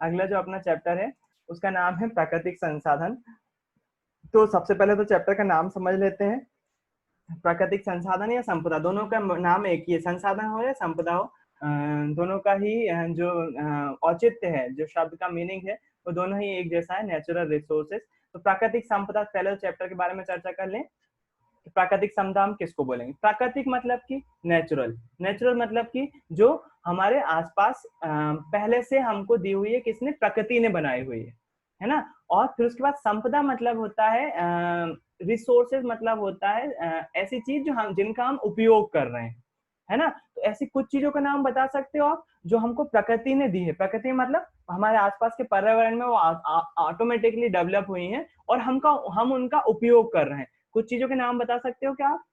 अगला जो अपना चैप्टर है उसका नाम है प्राकृतिक संसाधन। तो सबसे पहले तो चैप्टर का नाम समझ लेते हैं। प्राकृतिक संसाधन या संपदा, दोनों का नाम एक ही है, संसाधन हो या संपदा हो, दोनों का ही जो औचित्य है, जो शब्द का मीनिंग है, वो दोनों ही एक जैसा है, नेचुरल रिसोर्सेज। तो प्राकृतिक संपदा, पहले चैप्टर के बारे में चर्चा कर लें। प्राकृतिक संपदा हम किसको बोलेंगे? प्राकृतिक मतलब कि नेचुरल, नेचुरल मतलब कि जो हमारे आसपास पहले से हमको दी हुई है, किसने? प्रकृति ने बनाई हुई है ना। और फिर उसके बाद संपदा मतलब होता है रिसोर्सेज, मतलब होता है ऐसी चीज जो हम, जिनका हम उपयोग कर रहे हैं, है ना। तो ऐसी कुछ चीजों का नाम बता सकते हो आप जो हमको प्रकृति ने दी है। प्रकृति मतलब हमारे आसपास के पर्यावरण में वो ऑटोमेटिकली डेवलप हुई हैं और हम उनका उपयोग कर रहे हैं। कुछ चीजों के नाम बता सकते हो क्या आप,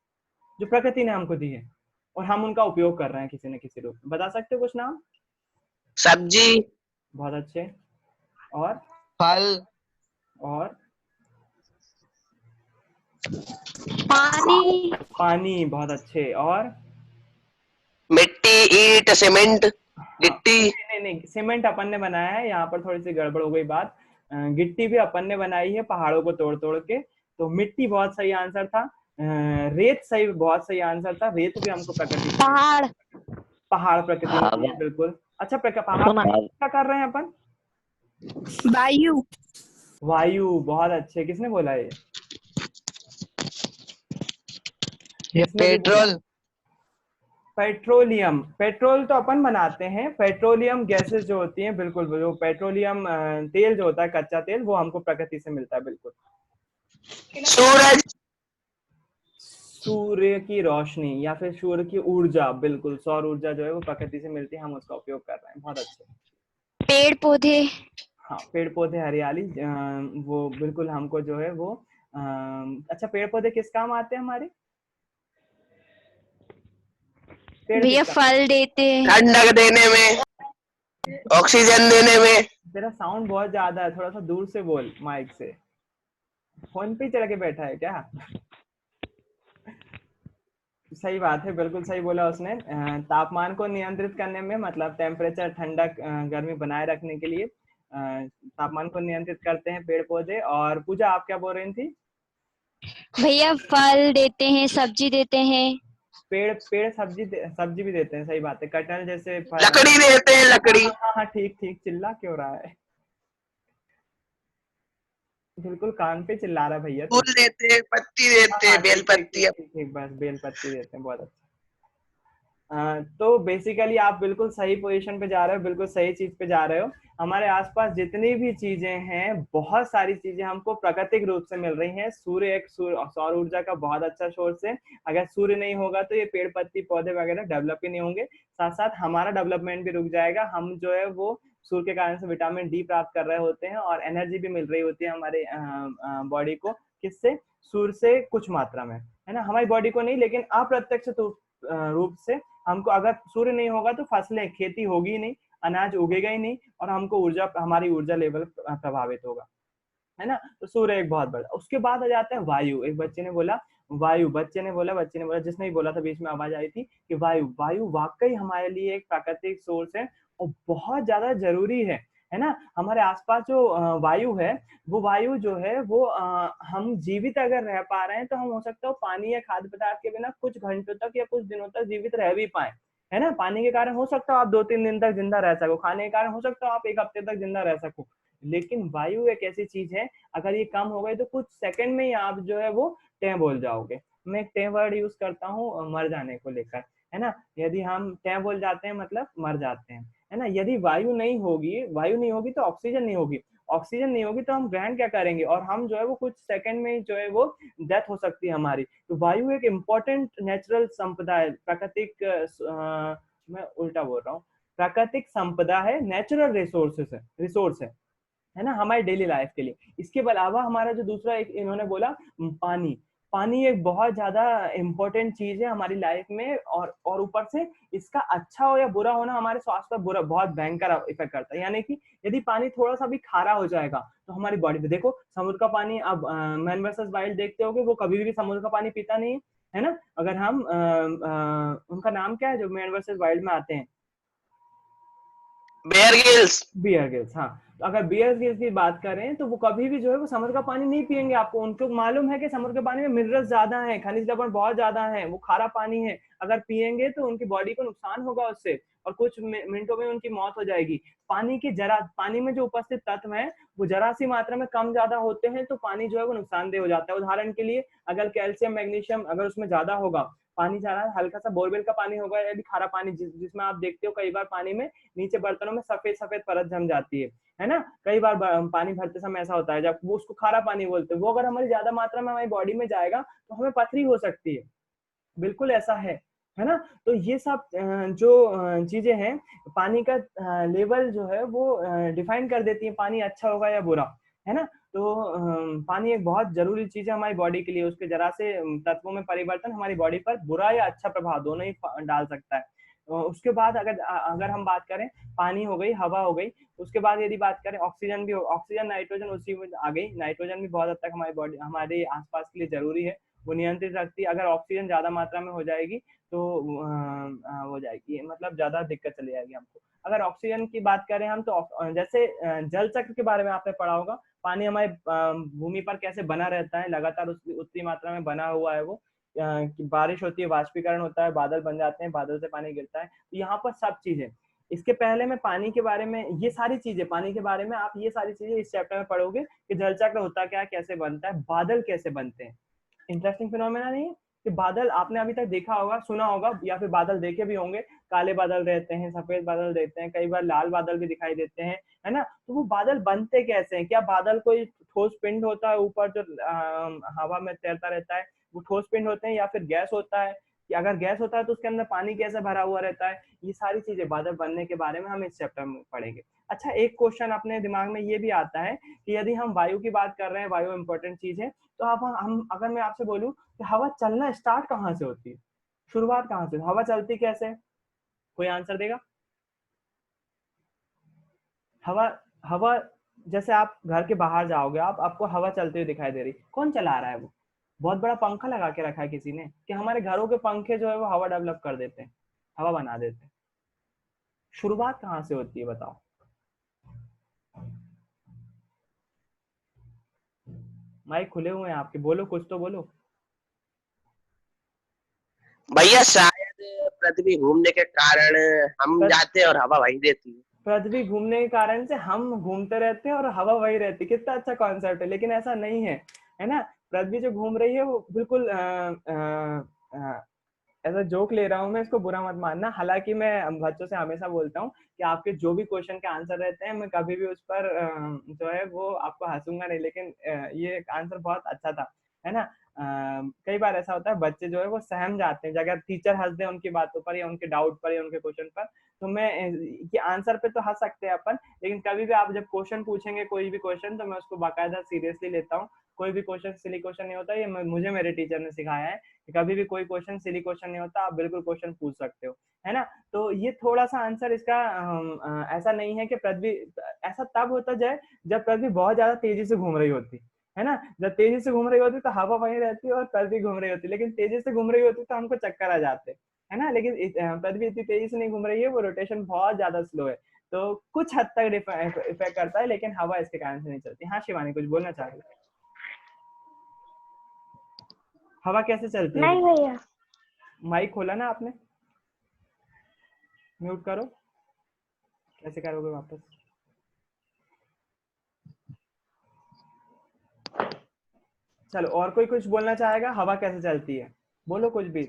जो प्रकृति ने हमको दी है और हम उनका उपयोग कर रहे हैं किसी न किसी रूप में? बता सकते हो कुछ नाम? सब्जी, बहुत अच्छे। और फल, और पानी, पानी, बहुत अच्छे। और मिट्टी, ईंट, सीमेंट, हाँ, गिट्टी। नहीं नहीं, सीमेंट अपन ने बनाया है, यहाँ पर थोड़ी सी गड़बड़ हो गई बात। गिट्टी भी अपन ने बनाई है पहाड़ों को तोड़ तोड़ के। तो मिट्टी बहुत सही आंसर था। रेत सही, बहुत सही आंसर था, रेत भी हमको प्रकृति से मिली। पहाड़, पहाड़ प्रकृति ने दी है, बिल्कुल। अच्छा, पहाड़ क्या कर रहे हैं अपन? वायु, वायु, बहुत अच्छे। किसने बोला ये? ये किसने भी बोला? पेट्रोल। पेट्रोलियम, पेट्रोल तो अपन बनाते हैं, पेट्रोलियम गैसेस जो होती हैं, बिल्कुल, जो पेट्रोलियम तेल जो होता है, कच्चा तेल, वो हमको प्रकृति से मिलता है, बिल्कुल। सूरज। सूर्य की रोशनी या फिर सूर्य की ऊर्जा, बिल्कुल, सौर ऊर्जा जो है वो प्रकृति से मिलती है, हम उसका उपयोग कर रहे हैं, बहुत अच्छे। पेड़ पौधे, हाँ, पेड़ पौधे, हरियाली, वो बिल्कुल हमको जो है वो अच्छा, पेड़ पौधे किस काम आते हैं हमारे? पेड़ भैया किस काम? फल देते हैं। ठंडक देने में, ऑक्सीजन देने में। तेरा साउंड बहुत ज्यादा है, थोड़ा सा दूर से बोल माइक से। फोन पे चढ़ के बैठा है क्या? सही बात है, बिल्कुल सही बोला उसने। तापमान को नियंत्रित करने में, मतलब टेम्परेचर, ठंडक, गर्मी बनाए रखने के लिए तापमान को नियंत्रित करते हैं पेड़ पौधे। और पूजा, आप क्या बोल रही थी? भैया फल देते हैं, सब्जी देते हैं। पेड़ पेड़ सब्जी भी देते हैं, सही बात है, कटहल जैसे लकड़ी देते हैं, हाँ लकड़ी। हाँ हाँ हाँ, ठीक ठीक, चिल्ला क्यों रहा है? बिल्कुल कान पे चिल्ला रहा है भैया तू। फूल देते हैं, पत्ती हाँ देते हाँ, हैं, बेल ठीक ठीक पत्ती। ठीक ठीक ठीक, बस बेल पत्ती देते हैं, बहुत अच्छा। तो बेसिकली आप बिल्कुल सही पोजीशन पे जा रहे हो, बिल्कुल सही चीज पे जा रहे हो। हमारे आसपास जितनी भी चीजें हैं, बहुत सारी चीजें हमको प्राकृतिक रूप से मिल रही हैं। सूर्य एक सौर ऊर्जा का बहुत अच्छा सोर्स है। अगर सूर्य नहीं होगा तो ये पेड़ पत्ती पौधे वगैरह डेवलप ही नहीं होंगे, साथ साथ हमारा डेवलपमेंट भी रुक जाएगा। हम जो है वो सूर्य के कारण से विटामिन डी प्राप्त कर रहे होते हैं और एनर्जी भी मिल रही होती है हमारे बॉडी को। किससे? सूर्य से, कुछ मात्रा में, है ना। हमारी बॉडी को नहीं, लेकिन अप्रत्यक्ष रूप से हमको, अगर सूर्य नहीं होगा तो फसलें, खेती होगी ही नहीं, अनाज उगेगा ही नहीं, और हमको ऊर्जा, हमारी ऊर्जा लेवल प्रभावित होगा, है ना। तो सूर्य एक बहुत बड़ा। उसके बाद आ जाता है वायु। एक बच्चे ने बोला वायु, बच्चे ने बोला, जिसने भी बोला था, बीच में आवाज आई थी कि वायु, वायु वाकई हमारे लिए एक प्राकृतिक सोर्स है और बहुत ज्यादा जरूरी है ना। हमारे आसपास जो वायु है, वो वायु जो है वो हम जीवित अगर रह पा रहे हैं तो हम, हो सकता है, पानी या खाद्य पदार्थ के बिना कुछ घंटों तक या कुछ दिनों तक जीवित रह भी पाए, है ना। पानी के कारण हो सकता है आप 2-3 दिन तक जिंदा रह सको, खाने के कारण हो सकता है आप 1 हफ्ते तक जिंदा रह सको, लेकिन वायु एक ऐसी चीज है, अगर ये कम हो गई तो कुछ सेकंड में ही आप जो है वो टें बोल जाओगे। मैं एक टें वर्ड यूज करता हूँ मर जाने को लेकर, है ना। यदि हम टें बोल जाते हैं मतलब मर जाते हैं, है ना। यदि वायु नहीं होगी तो ऑक्सीजन नहीं होगी, ऑक्सीजन नहीं होगी तो हम ग्रहण क्या करेंगे, और हम जो है वो कुछ सेकंड में जो है वो डेथ हो सकती है हमारी। तो वायु एक इम्पोर्टेंट नेचुरल संपदा है, प्राकृतिक मैं उल्टा बोल रहा हूँ, प्राकृतिक संपदा है, नेचुरल रिसोर्स है ना, हमारी डेली लाइफ के लिए। इसके अलावा हमारा जो दूसरा एक इन्होंने बोला, पानी, पानी एक बहुत ज्यादा इंपॉर्टेंट चीज है हमारी लाइफ में, और ऊपर से इसका अच्छा हो या बुरा होना हमारे स्वास्थ्य पर बुरा, बहुत भयंकर इफेक्ट करता है। यानी कि यदि पानी थोड़ा सा भी खारा हो जाएगा तो हमारी बॉडी पे, देखो समुद्र का पानी, अब मैन वर्सेस वाइल्ड देखते होगे, वो कभी भी समुद्र का पानी पीता नहीं है ना। अगर हम उनका नाम क्या है जो मैन वर्सेस वाइल्ड में आते हैं? Bear gills. बियर गिल्स, हाँ। तो अगर बियर गिल्स की बात करें तो वो कभी भी जो है वो समुद्र का पानी नहीं पियेंगे। आपको उनको मालूम है कि समुद्र के पानी में मिनरल्स ज्यादा है, खनिज लवण बहुत ज्यादा है, वो खारा पानी है। अगर पियेंगे तो उनकी बॉडी को नुकसान होगा उससे, और कुछ मिनटों में उनकी मौत हो जाएगी। पानी में जो उपस्थित तत्व है वो जरा सी मात्रा में कम ज्यादा होते हैं तो पानी जो है वो नुकसानदेह हो जाता है। उदाहरण के लिए अगर कैल्शियम मैग्नीशियम अगर उसमें ज्यादा होगा, पानी ज्यादा हल्का सा बोरवेल का पानी होगा या खारा पानी जिसमें आप देखते हो कई बार पानी में नीचे बर्तनों में सफेद सफेद परत जम जाती है ना। कई बार पानी भरते समय ऐसा होता है, जब वो उसको खारा पानी बोलते हैं, वो अगर हमारी ज्यादा मात्रा में हमारी बॉडी में जाएगा तो हमें पथरी हो सकती है। बिल्कुल ऐसा है ना। तो ये सब जो चीजें हैं, पानी का लेवल जो है वो डिफाइन कर देती है पानी अच्छा होगा या बुरा, है ना। तो पानी एक बहुत जरूरी चीज है हमारी बॉडी के लिए। उसके जरा से तत्वों में परिवर्तन हमारी बॉडी पर बुरा या अच्छा प्रभाव दोनों ही डाल सकता है। उसके बाद अगर अगर हम बात करें, पानी हो गई, हवा हो गई, उसके बाद यदि बात करें ऑक्सीजन भी, ऑक्सीजन नाइट्रोजन उसी में आ गई। नाइट्रोजन भी बहुत हद तक हमारी बॉडी हमारे आसपास के लिए जरूरी है, वो नियंत्रित रखती है। अगर ऑक्सीजन ज्यादा मात्रा में हो जाएगी तो हो जाएगी, मतलब ज्यादा दिक्कत चली जाएगी हमको। अगर ऑक्सीजन की बात करें हम तो जैसे जल चक्र के बारे में आपने पढ़ा होगा, पानी हमारे भूमि पर कैसे बना रहता है, लगातार उतनी मात्रा में बना हुआ है वो। कि बारिश होती है, वाष्पीकरण होता है, बादल बन जाते हैं, बादल से पानी गिरता है, तो यहाँ पर सब चीजें। इसके पहले मैं पानी के बारे में, ये सारी चीजें पानी के बारे में आप ये सारी चीजें इस चैप्टर में पढ़ोगे कि जल चक्र होता क्या है, कैसे बनता है, बादल कैसे बनते हैं। इंटरेस्टिंग फिनोमेना नहीं है कि बादल आपने अभी तक देखा होगा, सुना होगा, या फिर बादल देखे भी होंगे। काले बादल रहते हैं, सफेद बादल रहते हैं, कई बार लाल बादल भी दिखाई देते हैं, है ना। तो वो बादल बनते कैसे हैं? क्या बादल कोई ठोस पिंड होता है ऊपर जो हवा में तैरता रहता है, वो ठोस पिंड होते हैं, या फिर गैस होता है? कि अगर गैस होता है तो उसके अंदर पानी कैसे भरा हुआ रहता है? ये सारी चीजें बादल बनने के बारे में हम इस चैप्टर में पढ़ेंगे। अच्छा, एक क्वेश्चन अपने दिमाग में ये भी आता है कि यदि हम वायु की बात कर रहे हैं, वायु इंपॉर्टेंट चीज है, तो अब हम अगर मैं आपसे बोलूं कि हवा चलना स्टार्ट कहाँ से होती है, शुरुआत कहाँ से, हवा चलती कैसे? कोई आंसर देगा? हवा हवा जैसे आप घर के बाहर जाओगे, आप आपको हवा चलती हुई दिखाई दे रही, कौन चला रहा है वो? बहुत बड़ा पंखा लगा के रखा है किसी ने, कि हमारे घरों के पंखे जो है वो हवा डेवलप कर देते हैं, हवा बना देते हैं। शुरुआत कहाँ से होती है बताओ? माइक खुले हुए हैं आपके, बोलो, कुछ तो बोलो। भैया शायद पृथ्वी घूमने के कारण हम जाते हैं और हवा वही देती है। पृथ्वी घूमने के कारण से हम घूमते रहते हैं और हवा वही रहती है। कितना अच्छा कॉन्सेप्ट है, लेकिन ऐसा नहीं है ना। पृथ्वी जो घूम रही है वो बिल्कुल ऐसा जोक ले रहा हूँ मैं, इसको बुरा मत मानना। हालांकि मैं बच्चों से हमेशा बोलता हूँ कि आपके जो भी क्वेश्चन के आंसर रहते हैं, मैं कभी भी उस पर जो है वो आपको हंसूंगा नहीं, लेकिन ये आंसर बहुत अच्छा था, है ना। कई बार ऐसा होता है बच्चे जो है वो सहम जाते हैं, अगर टीचर हंस दे उनकी बातों पर या उनके डाउट पर या उनके क्वेश्चन पर। तो मैं ये आंसर पे तो हंस सकते हैं अपन, लेकिन कभी भी आप जब क्वेश्चन पूछेंगे कोई भी क्वेश्चन, तो मैं उसको बाकायदा सीरियसली लेता हूँ। कोई भी क्वेश्चन सिली क्वेश्चन नहीं होता, ये मुझे मेरे टीचर ने सिखाया है कि कभी भी कोई क्वेश्चन सिली क्वेश्चन नहीं होता, आप बिल्कुल क्वेश्चन पूछ सकते हो, है ना। तो ये थोड़ा सा आंसर इसका ऐसा नहीं है कि पृथ्वी, ऐसा तब होता जाए जब पृथ्वी बहुत ज्यादा तेजी से घूम रही होती है ना। जब तेजी से घूम रही होती तो हवा वहीं रहती है और पृथ्वी घूम रही होती, लेकिन तेजी से घूम रही होती तो हमको चक्कर आ जाते, है ना। लेकिन पृथ्वी इतनी तेजी से नहीं घूम रही है, वो रोटेशन बहुत ज्यादा स्लो है, तो कुछ हद तक इफेक्ट करता है, लेकिन हवा इसके कारण से नहीं चलती। हाँ शिवानी, कुछ बोलना चाह रही? हवा कैसे चलती है? नहीं भैया। माइक खोला ना आपने? म्यूट करो। कैसे करोगे वापस? चलो, और कोई कुछ बोलना चाहेगा? हवा कैसे चलती है, बोलो कुछ भी।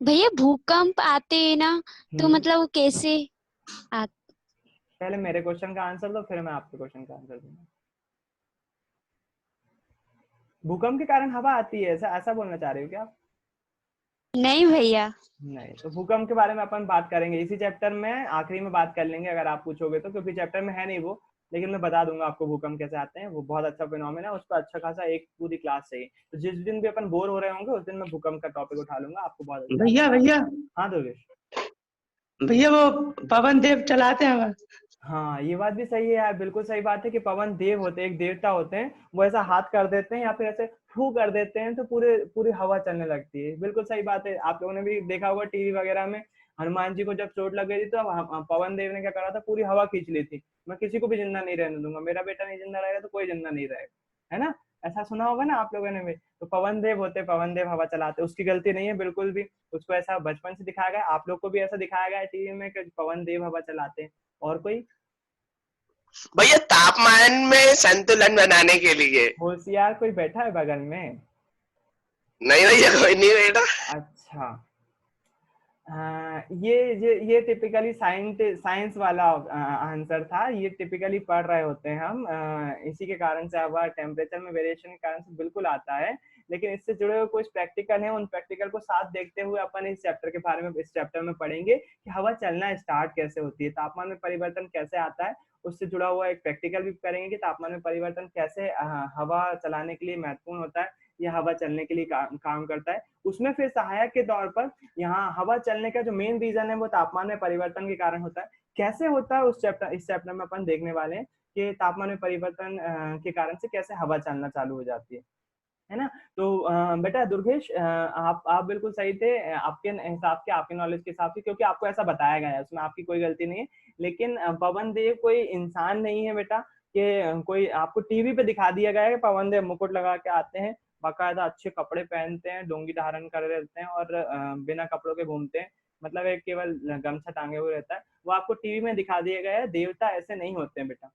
भैया भूकंप आते हैं ना, तो मतलब वो कैसे आते? पहले मेरे क्वेश्चन का आंसर दो, फिर मैं आपके क्वेश्चन का आंसर दूंगा। भूकंप के कारण हवा आती है, ऐसा ऐसा बोलना चाह रहे हो क्या आप? नहीं भैया। नहीं, तो भूकंप के बारे में अपन बात करेंगे इसी चैप्टर में, आखिरी में बात कर लेंगे अगर आप पूछोगे तो, क्योंकि चैप्टर में है नहीं वो। लेकिन मैं बता दूंगा आपको भूकंप कैसे आते हैं, वो बहुत अच्छा फिनोमेना है, उस पर अच्छा खासा एक पूरी क्लास चाहिए। तो जिस दिन भी अपन बोर हो रहे होंगे उस दिन मैं भूकंप का टॉपिक उठा लूंगा, आपको बहुत अच्छा। भैया भैया हाँ दुर्गेश। भैया वो पवन देव चलाते हैं। हाँ, ये बात भी सही है यार, बिल्कुल सही बात है कि पवन देव होते हैं, एक देवता होते हैं, वो ऐसा हाथ कर देते हैं या फिर ऐसे फू कर देते हैं तो पूरी हवा चलने लगती है। बिल्कुल सही बात है, आप लोगों ने भी देखा होगा टीवी वगैरह में, हनुमान जी को जब चोट लग गई थी तो पवन देव ने क्या करा था, पूरी हवा खींच ली थी, मैं किसी को भी जिंदा नहीं रहने दूंगा, मेरा बेटा नहीं जिंदा रहेगा तो कोई जिंदा नहीं रहेगा, है ना। ऐसा सुना होगा ना आप लोगों ने भी। तो पवन देव होते, पवन देव हवा चलाते, उसकी गलती नहीं है बिल्कुल भी, उसको ऐसा बचपन से दिखाया गया, आप लोग को भी ऐसा दिखाया गया है टीवी में कि पवन देव हवा चलाते हैं। और कोई भैया तापमान में संतुलन बनाने के लिए। होशियार कोई बैठा है बगल में? नहीं भैया, कोई नहीं बेटा। अच्छा। ये टिपिकली साइंस वाला आंसर था, ये टिपिकली पढ़ रहे होते हैं हम, इसी के कारण से हवा टेम्परेचर में वेरिएशन के कारण से बिल्कुल आता है। लेकिन इससे जुड़े हुए कुछ प्रैक्टिकल हैं, उन प्रैक्टिकल को साथ देखते हुए अपन इस चैप्टर के बारे में, इस चैप्टर में पढ़ेंगे कि हवा चलना स्टार्ट कैसे होती है, तापमान में परिवर्तन कैसे आता है, उससे जुड़ा हुआ एक प्रैक्टिकल भी करेंगे कि तापमान में परिवर्तन कैसे हवा चलाने के लिए महत्वपूर्ण होता है, या हवा चलने के लिए काम करता है। उसमें फिर सहायक के तौर पर यहाँ हवा चलने का जो मेन रीजन है वो तापमान में परिवर्तन के कारण होता है। कैसे होता है इस चैप्टर में अपन देखने वाले हैं कि तापमान में परिवर्तन के कारण से कैसे हवा चलना चालू हो जाती है ना। तो बेटा दुर्गेश, आप बिल्कुल सही थे, आपके हिसाब के, आपके नॉलेज के हिसाब से, क्योंकि आपको ऐसा बताया गया है, उसमें आपकी कोई गलती नहीं है। लेकिन पवन देव कोई इंसान नहीं है बेटा, कि कोई आपको टीवी पे दिखा दिया गया है कि पवन देव मुकुट लगा के आते हैं, बाकायदा अच्छे कपड़े पहनते हैं, डोंगी धारण कर रहते हैं और बिना कपड़ों के घूमते हैं, मतलब एक केवल गमछा टांगे हुए रहता है, वो आपको टीवी में दिखा दिया गया है। देवता ऐसे नहीं होते हैं बेटा।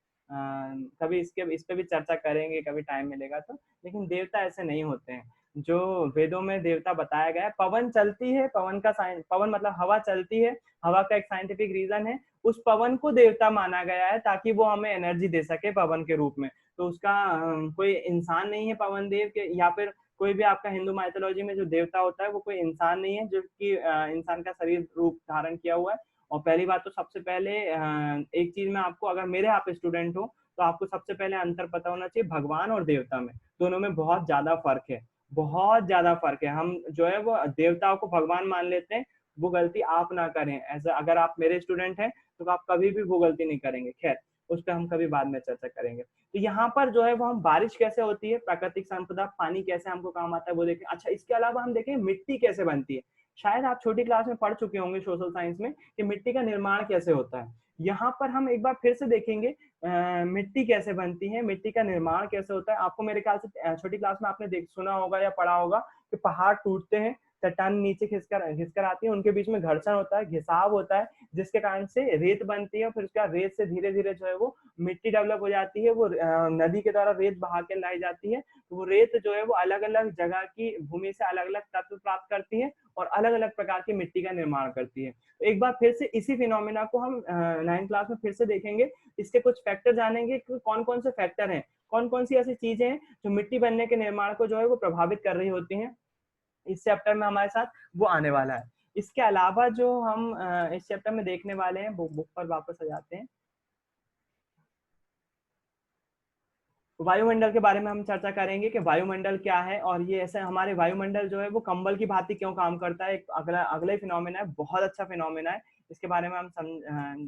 कभी इस पे भी चर्चा करेंगे, कभी टाइम मिलेगा तो। लेकिन देवता ऐसे नहीं होते हैं जो वेदों में देवता बताया गया है। पवन चलती है, पवन का साइन, पवन मतलब हवा चलती है, हवा का एक साइंटिफिक रीजन है, उस पवन को देवता माना गया है ताकि वो हमें एनर्जी दे सके पवन के रूप में। तो उसका कोई इंसान नहीं है पवन देव के, या फिर कोई भी आपका हिंदू माइथोलॉजी में जो देवता होता है वो कोई इंसान नहीं है जो कि इंसान का शरीर रूप धारण किया हुआ है। और पहली बात तो सबसे पहले एक चीज में आपको, अगर मेरे आप स्टूडेंट हो तो आपको सबसे पहले अंतर पता होना चाहिए भगवान और देवता में, दोनों में बहुत ज्यादा फर्क है, बहुत ज्यादा फर्क है। हम जो है वो देवताओं को भगवान मान लेते हैं, वो गलती आप ना करें। ऐसा अगर आप मेरे स्टूडेंट हैं तो आप कभी भी वो गलती नहीं करेंगे। खैर, उस पर हम कभी बाद में चर्चा करेंगे। तो यहाँ पर जो है वो हम बारिश कैसे होती है, प्राकृतिक संपदा, पानी कैसे हमको काम आता है वो देखें। अच्छा, इसके अलावा हम देखें मिट्टी कैसे बनती है। शायद आप छोटी क्लास में पढ़ चुके होंगे सोशल साइंस में कि मिट्टी का निर्माण कैसे होता है। यहाँ पर हम एक बार फिर से देखेंगे मिट्टी कैसे बनती है, मिट्टी का निर्माण कैसे होता है। आपको मेरे ख्याल से छोटी क्लास में आपने सुना होगा या पढ़ा होगा कि पहाड़ टूटते हैं, चट्टान नीचे घिसकर आती है, उनके बीच में घर्षण होता है, घिसाव होता है, जिसके कारण से रेत बनती है। फिर उसके बाद रेत से धीरे धीरे जो है वो मिट्टी डेवलप हो जाती है, वो नदी के द्वारा रेत बहा के लाई जाती है। तो वो रेत जो है वो अलग अलग जगह की भूमि से अलग अलग तत्व प्राप्त करती है और अलग अलग प्रकार की मिट्टी का निर्माण करती है। तो एक बार फिर से इसी फिनोमिना को हम 9th क्लास में फिर से देखेंगे, इसके कुछ फैक्टर जानेंगे कि कौन कौन से फैक्टर हैं, कौन कौन सी ऐसी चीजें हैं जो मिट्टी बनने के निर्माण को जो है वो प्रभावित कर रही होती हैं। इस चैप्टर में हमारे साथ वो आने वाला है। इसके अलावा जो हम इस चैप्टर में देखने वाले हैं, बुक पर वापस आ जाते हैं। वायुमंडल के बारे में हम चर्चा करेंगे कि वायुमंडल क्या है, और ये ऐसे हमारे वायुमंडल जो है वो कंबल की भांति क्यों काम करता है। एक अगला फिनोमेना है, बहुत अच्छा फिनोमेना है, इसके बारे में हम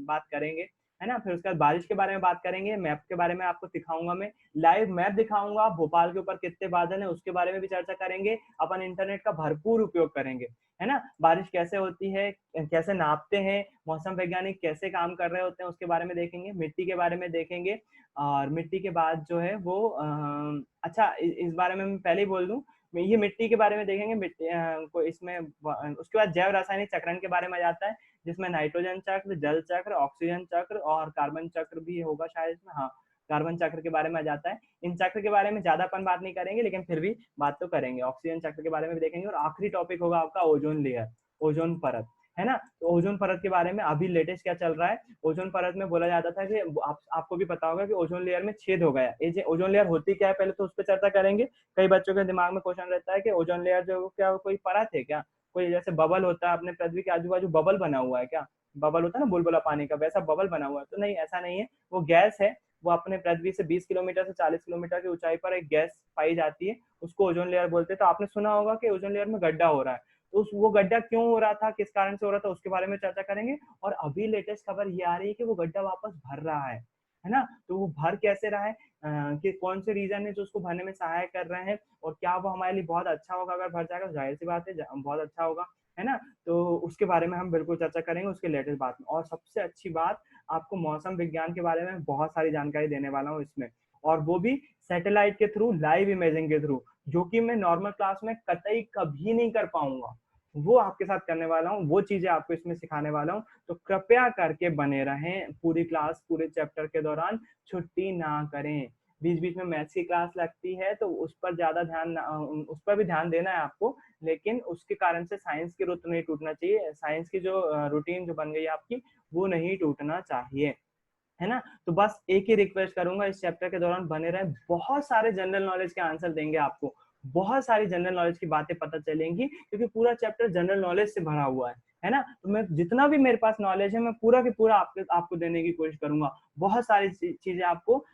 बात करेंगे, है ना। फिर उसके बाद बारिश के बारे में बात करेंगे, मैप के बारे में आपको दिखाऊंगा, मैं लाइव मैप दिखाऊंगा, भोपाल के ऊपर कितने बादल हैं उसके बारे में भी चर्चा करेंगे। अपन इंटरनेट का भरपूर उपयोग करेंगे, है ना। बारिश कैसे होती है, कैसे नापते हैं, मौसम वैज्ञानिक कैसे काम कर रहे होते हैं उसके बारे में देखेंगे, मिट्टी के बारे में देखेंगे। और मिट्टी के बाद जो है वो अच्छा, इस बारे में मैं पहले ही बोल दूं, ये मिट्टी के बारे में देखेंगे। मिट्टी को इसमें उसके बाद जैव रासायनिक चक्रण के बारे में आ जाता है, जिसमें नाइट्रोजन चक्र, जल चक्र, ऑक्सीजन चक्र और कार्बन चक्र भी होगा शायद इसमें। हाँ, कार्बन चक्र के बारे में आ जाता है। इन चक्र के बारे में ज्यादा अपन बात नहीं करेंगे, लेकिन फिर भी बात तो करेंगे। ऑक्सीजन चक्र के बारे में भी देखेंगे। और आखिरी टॉपिक होगा आपका ओजोन लेयर, ओजोन परत, है ना। तो ओजोन परत के बारे में अभी लेटेस्ट क्या चल रहा है, ओजोन परत में बोला जाता था कि आपको भी पता होगा कि ओजोन लेयर में छेद हो गया। ये ओजोन लेयर होती क्या है पहले तो उस पर चर्चा करेंगे। कई बच्चों के दिमाग में क्वेश्चन रहता है कि ओजोन लेयर जो क्या कोई परत है क्या, कोई जैसे बबल होता है अपने पृथ्वी के आजू बाजू बबल बना हुआ है क्या, बबल होता है ना बुलबुला पानी का, वैसा बबल बना हुआ है। तो नहीं, ऐसा नहीं है, वो गैस है। वो अपने पृथ्वी से 20 किलोमीटर से 40 किलोमीटर की ऊंचाई पर एक गैस पाई जाती है, उसको ओजोन लेयर बोलते हैं। तो आपने सुना होगा कि ओजोन लेयर में गड्ढा हो रहा है, तो वो गड्ढा क्यों हो रहा था, किस कारण से हो रहा था, उसके बारे में चर्चा करेंगे। और अभी लेटेस्ट खबर ये आ रही है कि वो गड्ढा वापस भर रहा है ना। तो वो भर कैसे रहा है, कि कौन से रीजन है जो उसको भरने में सहायक कर रहे हैं, और क्या वो हमारे लिए बहुत अच्छा होगा अगर भर जाएगा, तो जाहिर सी बात है बहुत अच्छा होगा। है ना। तो उसके बारे में हम बिल्कुल चर्चा करेंगे उसके लेटेस्ट बात में। और सबसे अच्छी बात, आपको मौसम विज्ञान के बारे में बहुत सारी जानकारी देने वाला हूँ इसमें, और वो भी सैटेलाइट के थ्रू, लाइव इमेजिंग के थ्रू, जो कि मैं नॉर्मल क्लास में कतई कभी नहीं कर पाऊंगा, वो आपके साथ करने वाला हूँ, वो चीजें आपको इसमें सिखाने वाला हूँ। तो कृपया करके बने रहें पूरी क्लास, पूरे चैप्टर के दौरान छुट्टी ना करें। बीच बीच में मैथ्स की क्लास लगती है तो उस पर ज्यादा ध्यान, उस पर भी ध्यान देना है आपको, लेकिन उसके कारण से साइंस की रुत नहीं टूटना चाहिए, साइंस की जो रूटीन जो बन गई है आपकी, वो नहीं टूटना चाहिए, है ना। तो बस एक ही रिक्वेस्ट करूंगा, इस चैप्टर के दौरान बने रहे, बहुत सारे जनरल नॉलेज के आंसर देंगे आपको, बहुत सारी जनरल नॉलेज की बातें पता चलेंगी, क्योंकि पूरा चैप्टर जनरल नॉलेज से भरा हुआ है ना। तो मैं जितना भी मेरे पास नॉलेज है मैं पूरा के पूरा आपको देने की कोशिश करूंगा। बहुत सारी चीजें आपको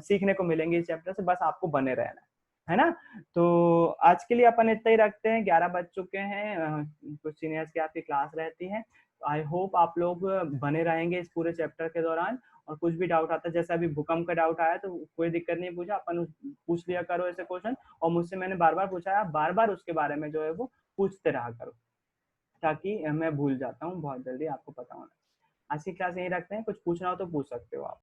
सीखने को मिलेंगी इस चैप्टर से, बस आपको बने रहना है ना। तो आज के लिए अपन इतना ही रखते हैं, 11 बज चुके हैं, कुछ सीनियर्स की आपकी क्लास रहती है। आई होप आप लोग बने रहेंगे इस पूरे चैप्टर के दौरान, और कुछ भी डाउट आता है, जैसे अभी भूकंप का डाउट आया तो कोई दिक्कत नहीं, पूछा अपन, पूछ लिया करो ऐसे क्वेश्चन, और मुझसे मैंने बार बार पूछा है, आप बार बार उसके बारे में जो है वो पूछते रहा करो, ताकि मैं भूल जाता हूँ बहुत जल्दी, आपको पता होना। आज की क्लास यही रखते हैं, कुछ पूछना हो तो पूछ सकते हो आप।